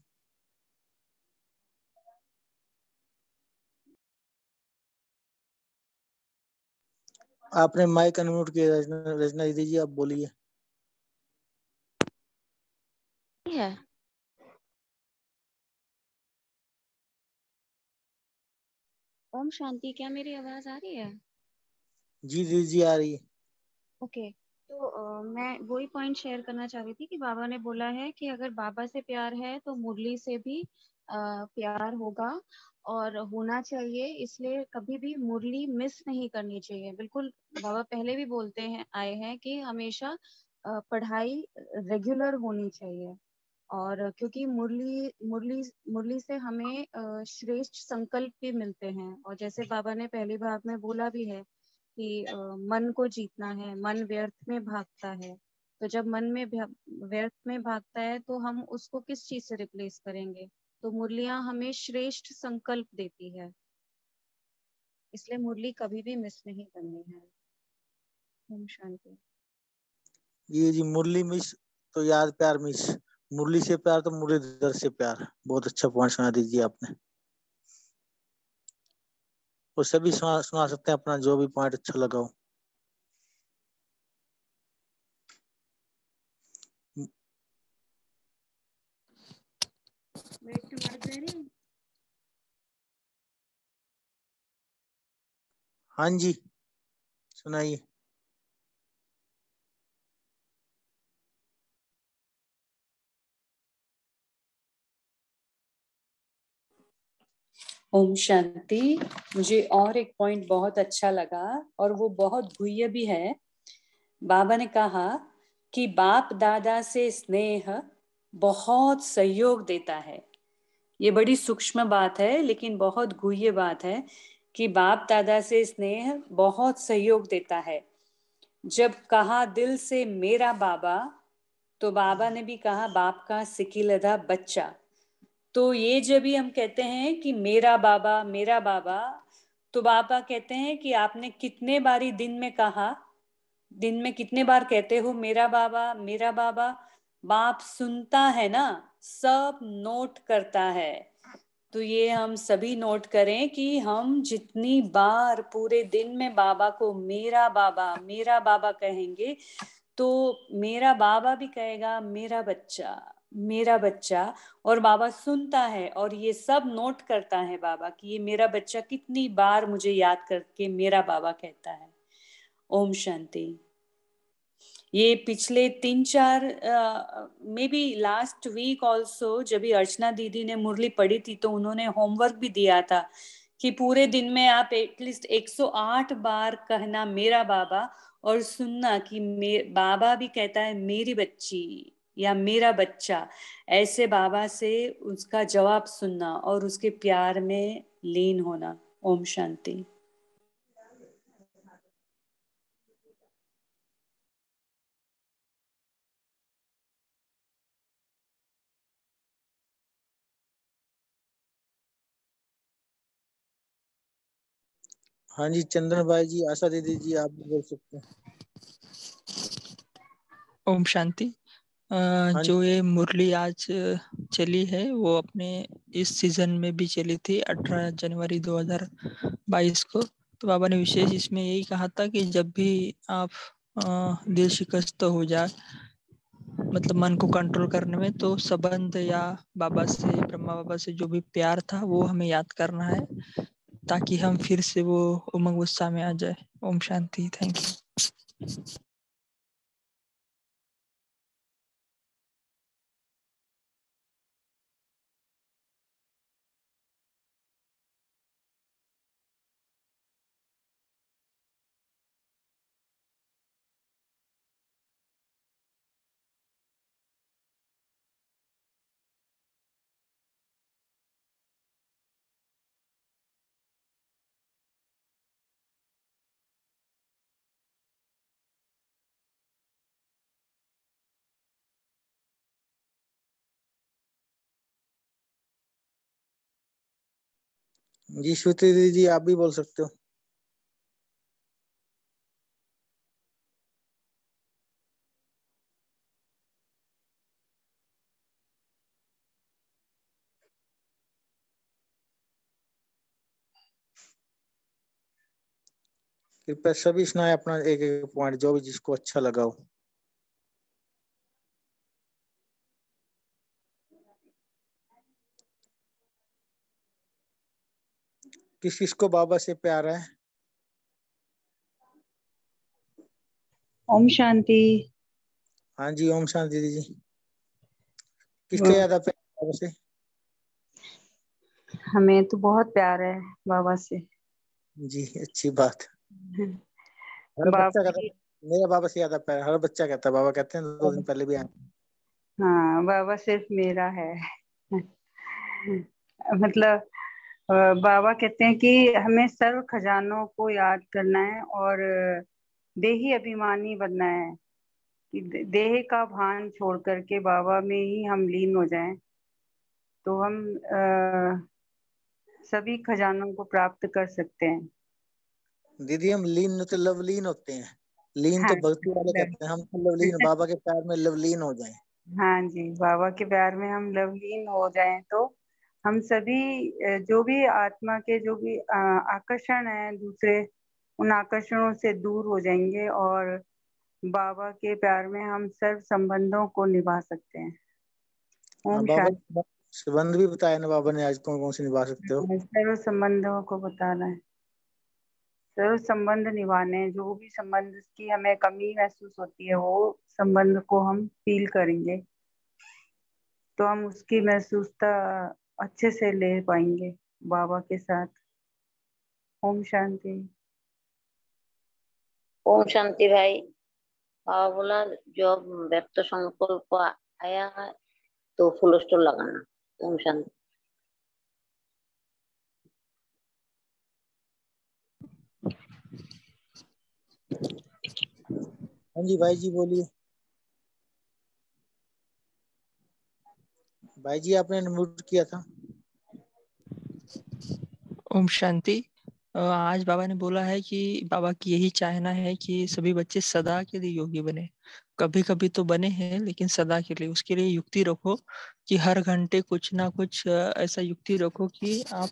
आपने माइक अनम्यूट किया रचना दीदी जी, आप बोलिए। है ओम शांति। क्या मेरी आवाज आ रही है? जी दीदी जी आ रही है। ओके। तो मैं वही पॉइंट शेयर करना चाह रही थी कि बाबा ने बोला है कि अगर बाबा से प्यार है तो मुरली से भी प्यार होगा और होना चाहिए। इसलिए कभी भी मुरली मिस नहीं करनी चाहिए। बिल्कुल बाबा पहले भी बोलते हैं आए हैं कि हमेशा पढ़ाई रेगुलर होनी चाहिए। और क्योंकि मुरली मुरली मुरली से हमें श्रेष्ठ संकल्प भी मिलते हैं। और जैसे बाबा ने पहली भाग में बोला भी है कि मन को जीतना है, मन व्यर्थ में भागता है। तो जब मन में व्यर्थ में भागता है तो हम उसको किस चीज से रिप्लेस करेंगे? तो मुरलियां हमें श्रेष्ठ संकल्प देती है। इसलिए मुरली कभी भी मिस नहीं करनी है। ओम शांति। जी मुरली मिस तो याद प्यार मिस। मुरली से प्यार तो मुरलीधर से प्यार। बहुत अच्छा पॉइंट सुना दीजिए आपने। और सभी सुना सकते हैं अपना जो भी पॉइंट अच्छा लगा हो। हाँ जी सुनाइए। ओम शांति। मुझे और एक पॉइंट बहुत अच्छा लगा और वो बहुत गुह्य भी है। बाबा ने कहा कि बाप दादा से स्नेह बहुत सहयोग देता है। ये बड़ी सूक्ष्म बात है लेकिन बहुत गुह्य बात है कि बाप दादा से स्नेह बहुत सहयोग देता है। जब कहा दिल से मेरा बाबा, तो बाबा ने भी कहा बाप का सिकिलधा बच्चा। तो ये जब भी हम कहते हैं कि मेरा बाबा, तो बाबा कहते हैं कि आपने कितने बारी दिन में कहा, दिन में कितने बार कहते हो मेरा बाबा मेरा बाबा। बाप सुनता है ना, सब नोट करता है। तो ये हम सभी नोट करें कि हम जितनी बार पूरे दिन में बाबा को मेरा बाबा कहेंगे, तो मेरा बाबा भी कहेगा मेरा बच्चा, और बाबा सुनता है और ये सब नोट करता है बाबा कि ये मेरा बच्चा कितनी बार मुझे याद करके मेरा बाबा कहता है। ओम शांति। ये पिछले 3-4 maybe last week also जब भी अर्चना दीदी ने मुरली पढ़ी थी तो उन्होंने होमवर्क भी दिया था कि पूरे दिन में आप एटलीस्ट 108 बार कहना मेरा बाबा, और सुनना कि बाबा भी कहता है मेरी बच्ची या मेरा बच्चा। ऐसे बाबा से उसका जवाब सुनना और उसके प्यार में लीन होना। ओम शांति। हाँ जी, चंदन भाई जी, आशा दीदी जी, आप भी बोल सकते हैं। ओम शांति। हाँ जो ये मुरली आज चली है वो अपने इस सीजन में भी चली थी 18 जनवरी 2022 को। तो बाबा ने विशेष इसमें यही कहा था कि जब भी आप दिल शिकस्त हो जाए, मतलब मन को कंट्रोल करने में, तो संबंध या बाबा से, ब्रह्मा बाबा से जो भी प्यार था वो हमें याद करना है ताकि हम फिर से वो उमंग उत्साह में आ जाए। ओम शांति। Thank you. जी, श्रुति दीदी जी, आप भी बोल सकते हो। कृपया सभी सुनाए अपना एक एक पॉइंट, जो भी जिसको अच्छा लगा हो। किस किस को बाबा से प्यार है? ओम शांति। हाँ जी, ओम शांति दीदी जी। किससे ज्यादा प्यार है बाबा से? हमें तो बहुत प्यार है बाबा से। जी, अच्छी बात। हर बच्चा बाबा कहता की, है मेरा बाबा से ज्यादा प्यार, हर बच्चा कहता है। बाबा कहते हैं 2 दिन पहले भी आए। हाँ, बाबा सिर्फ मेरा है। मतलब बाबा कहते हैं कि हमें सर्व खजानों को याद करना है और देही अभिमानी बनना है, कि देह का भान छोड़ करके बाबा में ही हम लीन हो जाएं, तो हम सभी खजानों को प्राप्त कर सकते हैं। दीदी, हम लीन तो लवलीन होते हैं। लीन हाँ तो भक्ति वाले कहते हैं, हम तो लवलीन, बाबा के प्यार में लवलीन हो जाएं। हाँ जी, बाबा के प्यार में हम लवलीन हो जाएं तो हम सभी जो भी आत्मा के जो भी आकर्षण है दूसरे, उन आकर्षणों से दूर हो जाएंगे और बाबा के प्यार में हम सर्व संबंधों को निभा सकते हैं। हाँ, ओम बाबा शांति। ने संबंध भी बताया ना बाबा ने, आज कौन कौन से निभा सकते हो। सर्व संबंधों को बताना है, सर्व संबंध निभाने हैं। जो भी संबंध की हमें कमी महसूस होती है वो संबंध को हम फील करेंगे तो हम उसकी महसूसता अच्छे से ले पाएंगे। बाबा के साथ। ओम शांति। ओम शांति भाई। बाबा बोला जो व्यक्त संकल्प आया है तो फुल स्टॉप लगाना। ओम शांति। हाँ जी भाई जी बोलिए। भाई जी आपने म्यूट किया था। ओम शांति। आज बाबा ने बोला है कि बाबा की यही चाहना है कि सभी बच्चे सदा के लिए योगी बने। कभी कभी तो बने हैं लेकिन सदा के लिए। उसके लिए युक्ति रखो कि हर घंटे कुछ ना कुछ ऐसा युक्ति रखो कि आप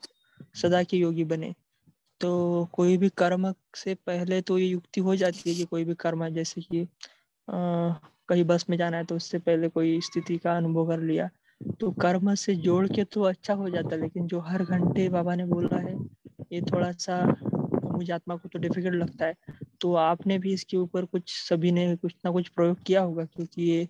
सदा के योगी बने। तो कोई भी कर्म से पहले तो ये युक्ति हो जाती है कि कोई भी कर्म है, जैसे कि कहीं बस में जाना है तो उससे पहले कोई स्थिति का अनुभव कर लिया, तो कर्म से जोड़ के तो अच्छा हो जाता है। लेकिन जो हर घंटे बाबा ने बोला है ये थोड़ा सा मुझे आत्मा को तो डिफिकल्ट लगता है। तो आपने भी इसके ऊपर कुछ, सभी ने कुछ ना कुछ प्रयोग किया होगा, क्योंकि ये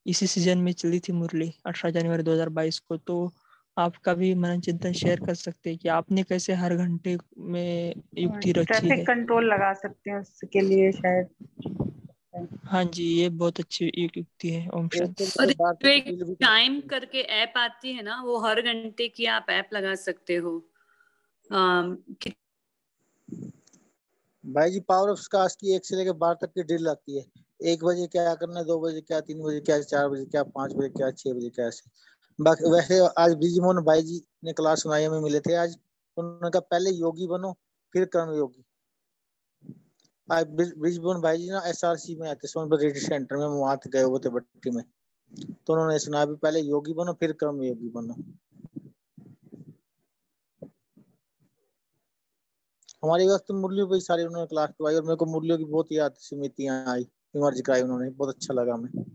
इसी सीजन में चली थी मुरली 18 जनवरी 2022 को। तो आपका भी मन चिंतन शेयर कर सकते हैं कि आपने कैसे हर घंटे में युक्ति रखी ट्रैफिक है। कंट्रोल लगा सकते हैं उसके लिए शायद। हाँ जी, ये बहुत अच्छी एक युक्ति है। ओम एक शांति। से और लेकर 12 जो तक की एक बिल भी टाइम करके ऐप आती है ना, वो हर घंटे की आप ऐप लगा सकते हो। कि भाई जी पावर ऑफ स्कास की 1 से लेकर 12 तक की ड्रिल आती है। 1 बजे क्या करना है, 2 बजे क्या, 3 बजे क्या, 4 बजे क्या, 5 बजे क्या, 6 बजे क्या, ऐसे। बाकी वैसे आज ब्रिजमोहन भाई जी ने क्लास सुनाई, हमें मिले थे आज। उन्होंने कहा पहले योगी बनो फिर कर्म योगी। आज ब्रिजमोहन भाई जी ना SRC में आते, सोनभद्र रेडी सेंटर में, वहां गए हुए थे भट्टी में। तो उन्होंने सुना भी पहले योगी बनो फिर कर्म योगी बनो। हमारे वक्त मुरलियों पे सारी उन्होंने क्लास करवाई और मेरे को मुरलियों की बहुत याद स्मृतियां आई, इमर्ज कराई उन्होंने, बहुत अच्छा लगा हमें।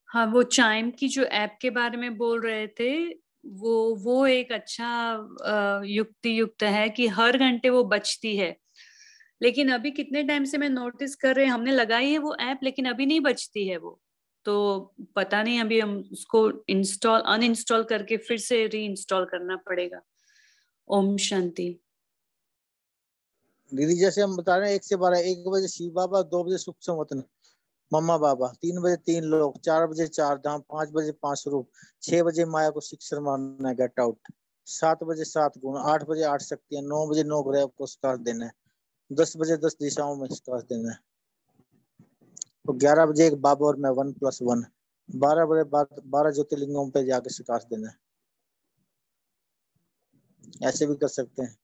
हाँ, वो चाइम की जो ऐप के बारे में बोल रहे थे, वो एक अच्छा युक्ति युक्त है कि हर घंटे वो बचती है। लेकिन अभी कितने टाइम से मैं नोटिस कर रहे हैं, हमने लगाई है वो ऐप लेकिन अभी नहीं बचती है वो। तो पता नहीं, अभी हम उसको अनइंस्टॉल करके फिर से री इंस्टॉल करना पड़ेगा। ओम शांति। दीदी जैसे हम बता रहे हैं 1 से 12, 1 बजे शिव बाबा, 2 बजे सुख संवतन मम्मा बाबा, 3 बजे 3 लोग, 4 बजे 4 धाम, 5 बजे 5 स्वरूप, 6 बजे माया को शिक्षर मारना है, गेट आउट, 7 बजे 7 गुण, 8 बजे 8 शक्तियां, 9 बजे 9 ग्रह को स्काश देना है, 10 बजे 10 दिशाओं में स्काश देना है, तो 11 बजे एक बाबा और मैं 1+1, 12 बजे 12 ज्योतिर्लिंगों पे जाके स्काश देना है। ऐसे भी कर सकते हैं।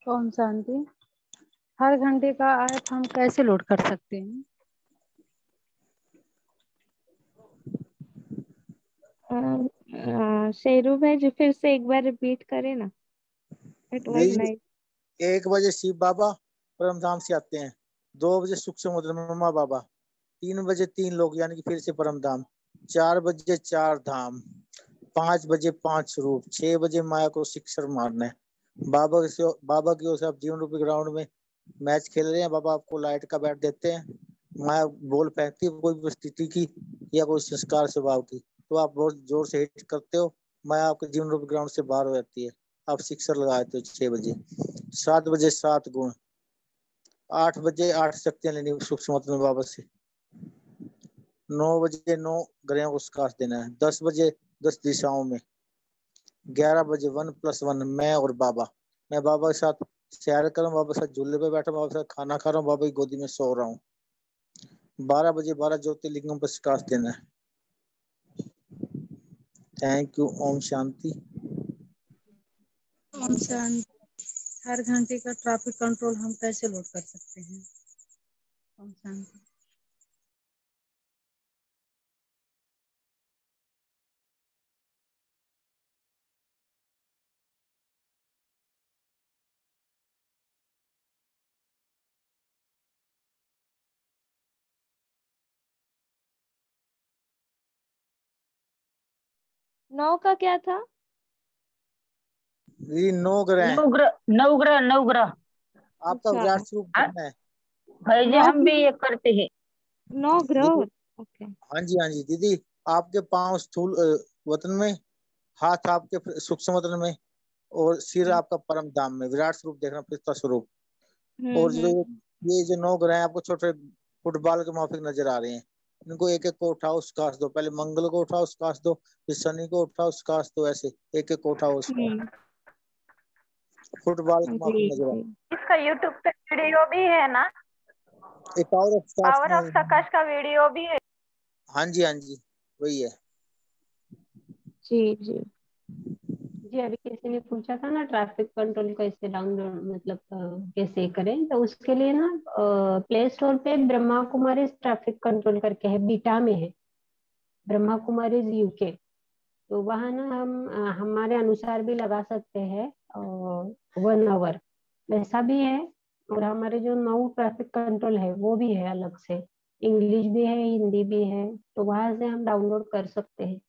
ओम शांति। हर घंटे का ऐप हम कैसे लोड कर सकते हैं? शेरू भाई जी फिर से एक बार रिपीट करें ना, इट वाज दीदी नाइस। 1 बजे शिव बाबा परम धाम से आते हैं, 2 बजे सुख समुद्र मम्मा बाबा, 3 बजे 3 लोग यानी कि फिर से परम धाम, 4 बजे 4 धाम, 5 बजे 5 स्वरूप, 6 बजे माया को शिक्षर मारना है। बाबा की ओर से आप जीवन रूपी ग्राउंड में मैच खेल रहे हैं, बाबा आपको लाइट का बैट देते हैं, माया बॉल फेंकती है कोई परिस्थिति की या कोई संस्कार स्वभाव की, तो आप बहुत जोर से हिट करते हो, माया आपके जीवन रूपी ग्राउंड से बाहर हो जाती है, आप सिक्सर लगाते हो 6 बजे। 7 बजे 7 गुण, 8 बजे 8 शक्तियां लेनी सूक्ष्म में बाबा से, 9 बजे 9 ग्रहों को स्काश देना है, 10 बजे 10 दिशाओं में, 11 बजे 1+1 मैं और बाबा, मैं बाबा के साथ सैर कर रहा हूँ, बाबा के साथ झूले पे बैठा हूँ, बाबा के साथ खाना खा रहा हूँ, बाबा की गोदी में सो रहा हूँ। 12 बजे 12 ज्योतिर्लिंगों पर प्रकाश देना है। Thank you. ओम शांति। ओम शांति। हर घंटे का ट्रैफिक कंट्रोल हम कैसे लोड कर सकते हैं? ओम शांति। 9 का क्या था? दीदी 9 ग्रह हैं। नवग्रह आपका अच्छा, विराट स्वरूप कितना है? भाई जी 9 हम भी ये करते हैं। 9 ग्रह। दीदी ओके। हाँ जी हाँ जी दीदी, आपके पांव स्थूल वतन में, हाथ आपके सूक्ष्म वतन में, और सिर आपका परम धाम में। विराट स्वरूप देखना, पिता स्वरूप। और जो हम्म। ये जो 9 ग्रह हैं आपको छोटे फुटबॉल के माफिक नजर आ रहे हैं। इनको एक एक को उठाओ, उसकास दो। पहले मंगल को उठाओ, उसकास दो। फिर शनि को उठाओ, उसकास दो। ऐसे एक एक को उठाओ, उसको हम्म। फुटबॉल के माफिक जी नजर आ जी। इसका यूट्यूब पे वीडियो भी है ना? रहे। एक power of stars power of में। प्रकाश का वीडियो भी है। हाँ जी वही है। जी जी। जी अभी किसी ने पूछा था ना ट्रैफिक कंट्रोल कैसे डाउनलोड मतलब कैसे करें, तो उसके लिए ना प्ले स्टोर पे ब्रह्मा कुमारी ट्रैफिक कंट्रोल करके है, बीटा में है, ब्रह्मा कुमारी यूके। तो वहाँ ना हम हमारे अनुसार भी लगा सकते हैं 1 आवर, वैसा भी है। और हमारे जो 9 ट्रैफिक कंट्रोल है वो भी है अलग से, इंग्लिश भी है, हिंदी भी है, तो वहां से हम डाउनलोड कर सकते हैं।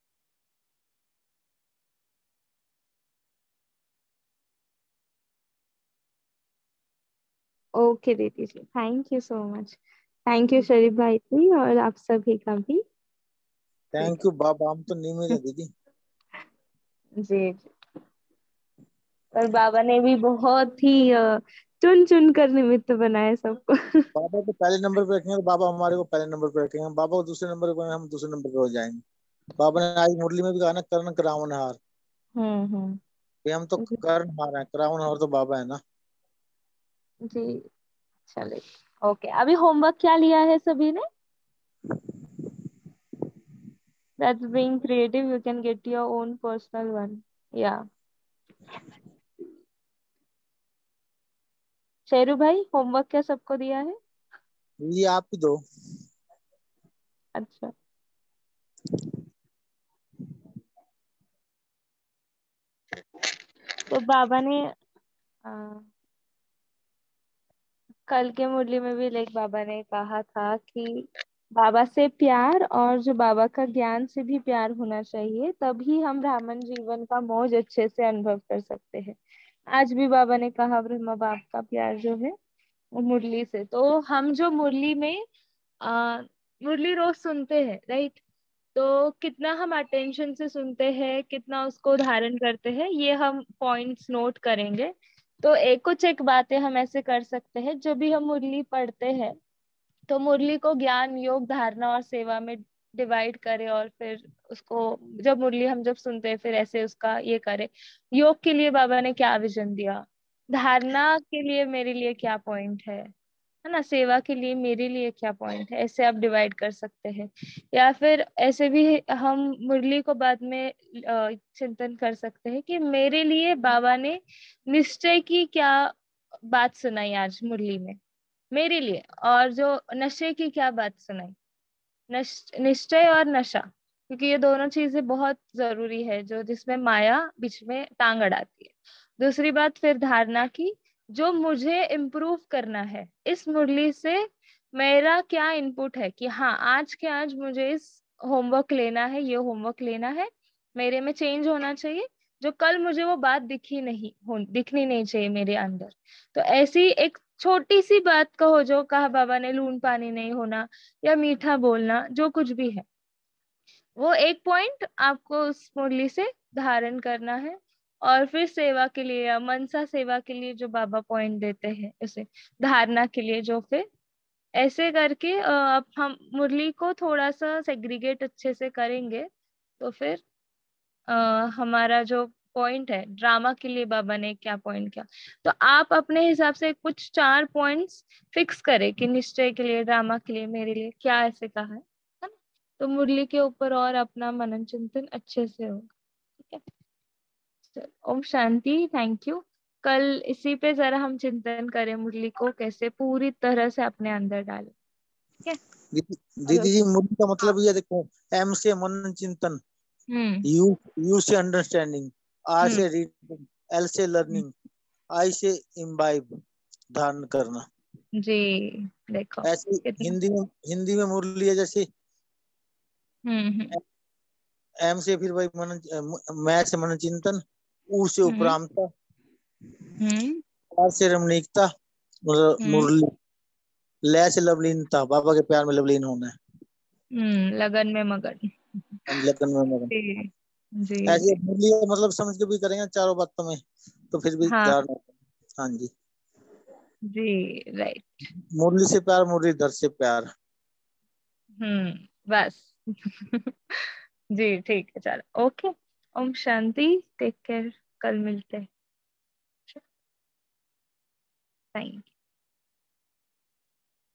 ओके दीदी जी, thank you so much. Thank you Sharif भाई जी और आप सभी का भी। ठीक थैंक यू बाबा, हम तो नहीं है। मिले दीदी। जी जी। और बाबा ने भी बहुत ही चुन चुन कर निमित्त बनाए सबको। बाबा को पहले नंबर पे रखेंगे तो बाबा हमारे को पहले नंबर पे रखेंगे। हम बाबा को दूसरे नंबर पे, हम दूसरे नंबर पे हो जाएंगे। बाबा ने आज मुरली में भी कहा ना, कर्ण करावन हार। हम्म। ये हम तो कर्ण हार है, करावन हार तो बाबा है ना। जी चलिए। ओके, अभी होमवर्क क्या लिया है सभी ने? That's being creative, you can get your own personal one. Yeah. Sheru भाई, होमवर्क क्या सबको दिया है? ये आप ही दो। अच्छा। तो बाबा ने कल के मुरली में भी लाइक बाबा ने कहा था कि बाबा से प्यार और जो बाबा का ज्ञान से भी प्यार होना चाहिए, तभी हम ब्राह्मण जीवन का मौज अच्छे से अनुभव कर सकते हैं। आज भी बाबा ने कहा ब्रह्मा बाप का प्यार जो है वो मुरली से। तो हम जो मुरली में आ, मुरली रोज सुनते हैं, राइट? तो कितना हम अटेंशन से सुनते हैं, कितना उसको धारण करते हैं, ये हम पॉइंट्स नोट करेंगे। तो एक कुछ एक बातें हम ऐसे कर सकते हैं, जो भी हम मुरली पढ़ते हैं तो मुरली को ज्ञान, योग, धारणा और सेवा में डिवाइड करें, और फिर उसको जब मुरली हम जब सुनते हैं फिर ऐसे उसका ये करें। योग के लिए बाबा ने क्या विजन दिया, धारणा के लिए मेरे लिए क्या पॉइंट है ना, सेवा के लिए मेरे लिए क्या पॉइंट है, ऐसे आप डिवाइड कर सकते हैं। या फिर ऐसे भी हम मुरली को बाद में चिंतन कर सकते हैं कि मेरे लिए बाबा ने निश्चय की क्या बात सुनाई आज मुरली में मेरे लिए, और जो नशे की क्या बात सुनाई। निश्चय और नशा, क्योंकि ये दोनों चीजें बहुत जरूरी है, जो जिसमें माया बीच में टांग अड़ाती है। दूसरी बात फिर धारणा की, जो मुझे इम्प्रूव करना है इस मुरली से, मेरा क्या इनपुट है कि हाँ आज के आज मुझे इस होमवर्क लेना है, ये होमवर्क लेना है, मेरे में चेंज होना चाहिए, जो कल मुझे वो बात दिखनी नहीं चाहिए मेरे अंदर। तो ऐसी एक छोटी सी बात कहो, जो कहा बाबा ने, लून पानी नहीं होना या मीठा बोलना, जो कुछ भी है, वो एक पॉइंट आपको उस मुरली से धारण करना है। और फिर सेवा के लिए या मनसा सेवा के लिए जो बाबा पॉइंट देते हैं, उसे धारणा के लिए, जो फिर ऐसे करके अब हम मुरली को थोड़ा सा सेग्रीगेट अच्छे से करेंगे, तो फिर हमारा जो पॉइंट है, ड्रामा के लिए बाबा ने क्या पॉइंट किया, तो आप अपने हिसाब से कुछ 4 पॉइंट्स फिक्स करें कि निश्चय के लिए, ड्रामा के लिए, मेरे लिए क्या ऐसे कहा है ना? तो मुरली के ऊपर और अपना मनन चिंतन अच्छे से होगा। ठीक है, चलो, ओम शांति, थैंक यू। कल इसी पे जरा हम चिंतन करें, मुरली को कैसे पूरी तरह से अपने अंदर डालें। ठीक है दीदी जी, मुरली का मतलब ये देखो, एम से मनन चिंतन, यू से अंडरस्टैंडिंग, आर से रीडिंग, एल से लर्निंग, आई से इम्बाइब, धारण करना। जी देखो ऐसे हिंदी में मुरली है जैसे हम्म एम से फिर वही मन, मैं से मन चिंतन, ऊ से उपरामता, आर से रमणीकता, मुरली, लय से लवलीनता, बाबा के प्यार में लवलीन होना है। लगन में मगन। लगन में मगन। जी जी ऐसे जी। मुरली मतलब समझ के भी करेंगे चारों बातों में तो फिर भी हाँ ध्यान। हाँ जी जी राइट। मुरली से प्यार, मुरलीधर से प्यार। बस जी ठीक है चलो ओके। ओम शांति। Take care. कल मिलते हैं। Fine.